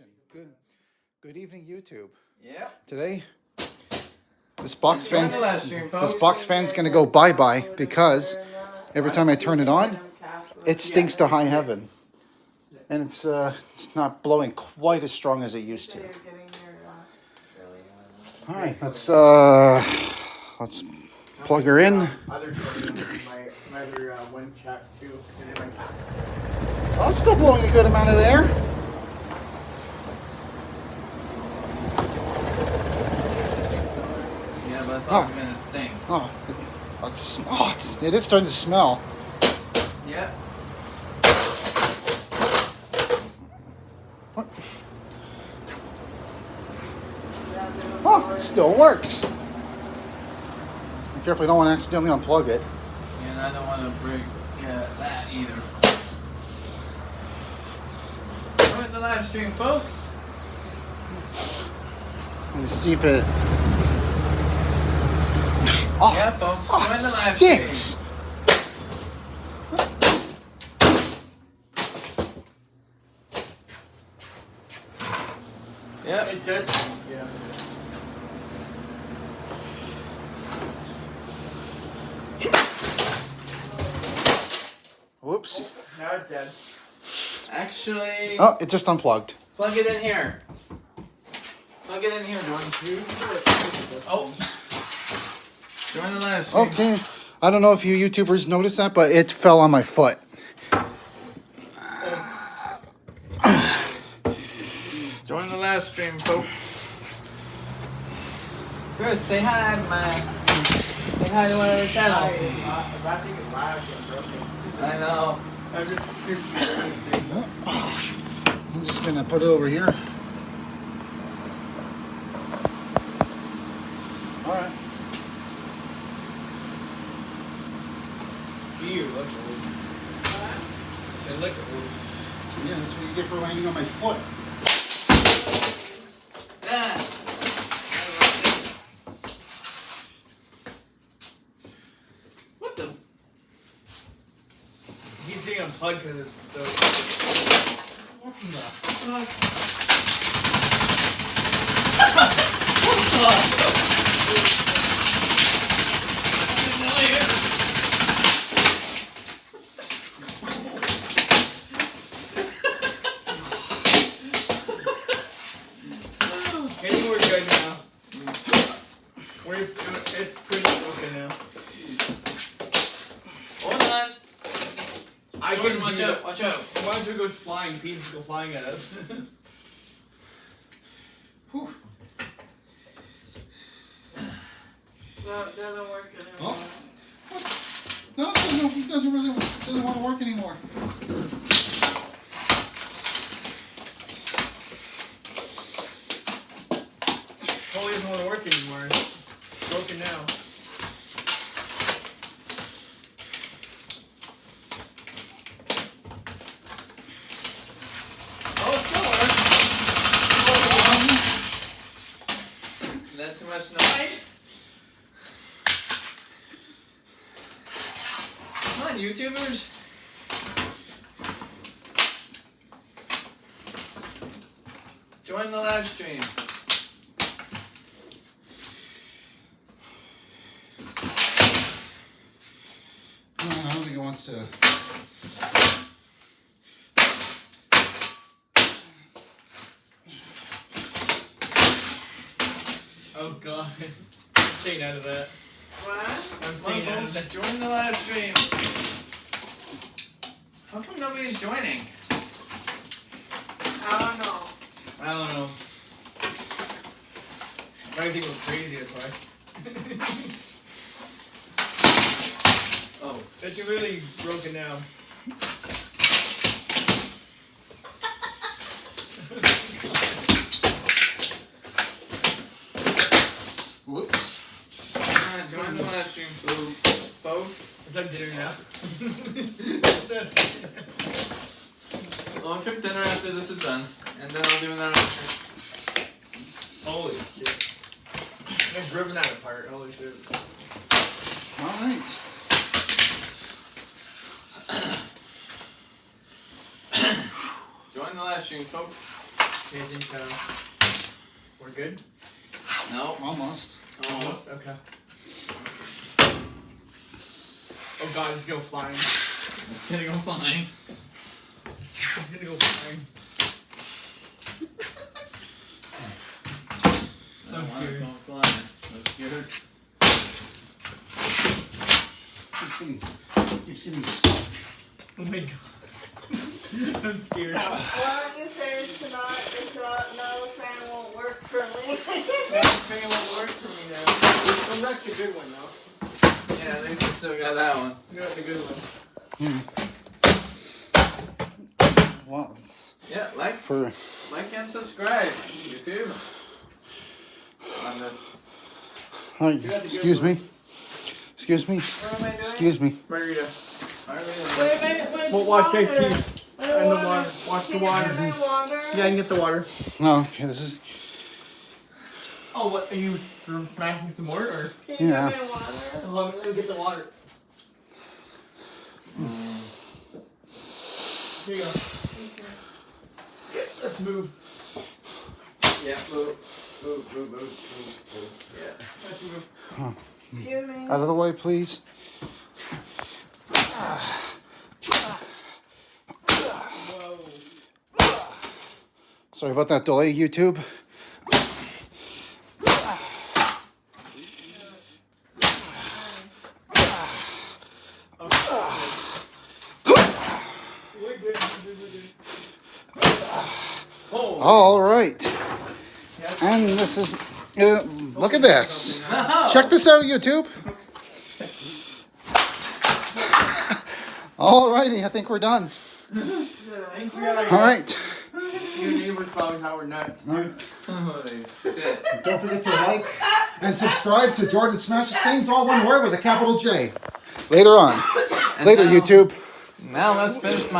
action. Good evening, YouTube. Yeah. Today, this box fan's gonna go bye-bye because every time I turn it on, it stinks to high heaven, and it's not blowing quite as strong as it used to. All right, let's plug her in. Oh, it's still blowing a good amount of air. Yeah, but it's also gonna stink. It is starting to smell. Yeah. What? Oh, it still works. Be careful, you don't want to accidentally unplug it. And I don't want to break that either. Join the live stream, folks. Let me see if it. Oh, yeah, folks. Oh, Join the live stinks. stream. Yep. It does. Yeah. Whoops. Now it's dead. Actually. Oh, it just unplugged. Plug it in here. Plug it in here, Jordan. Oh. Join the live stream. Okay. I don't know if you YouTubers noticed that, but it fell on my foot. Join the live stream, folks. Chris, say hi, man. Say hi to our channel. I think it's loud getting broken. I know. I'm just gonna put it over here. All right. Ew, looks old. It looks old. Yeah, that's what you get for landing on my foot. Ah. What the? He's being unplugged because it's so. What the fuck? Getting more good now. It's pretty okay now. Hold on. I Jordan, can watch do out, that. watch out. Once it goes flying, pieces go flying at us. Whew. No, it doesn't work anymore. Oh. No, it doesn't want to work anymore. Holy doesn't want to work anymore. It's broken now. Oh, it still works. Is that too much noise? Come on, YouTubers. Join the live stream. No, I don't think it wants to. Oh god. I'm staying out of that. What? I'm staying out of that. Join the live stream. How come nobody's joining? I don't know. Everything was crazy, that's why. Oh. It's really broken now. Whoops. Come on, join the live stream, folks. Is that dinner now? Well, I'll cook dinner after this is done, and then I'll do another stream. Holy shit. Just ripping that apart. Holy shit. All right. Join the live stream, folks. Okay, I think we're good. No. Almost. Almost. Okay. Oh God, it's gonna go flying. It's gonna go flying. It's gonna go flying. I don't want it scared. going flying. I'm scared. Keeps getting stuck. Oh my God. I'm scared. Why don't you say it's not, no, the fan won't work for me. That fan won't work for me now. Don't wreck the good one though. Yeah, at least I still got that one. You got the good one. Wow. Yeah, like and subscribe. YouTube. On this. Hi, excuse me. Excuse me. What am I doing? Excuse me. Margarita. Wait a minute, Well, watch water. Chase teeth. Wait, And the water. Watch the Can water. you give me water? Yeah, I can get the water. No, okay, this is. Oh, what? Are you smashing some more? Or? Can you Yeah. give me water? Let me get the water. Here you go. Let's move. Yeah, move. Yeah. Let's move. Excuse me. Out of the way, please. Whoa. Sorry about that delay, YouTube. We're good. Oh. All right. And this is. Look at this. Check this out, YouTube. All righty, I think we're done. All right. Your neighbors probably thought we're nuts, too. Holy shit. Don't forget to like and subscribe to Jordan Smashes Things, all one word with a capital J. Later on. Later, now- YouTube. Now let's finish my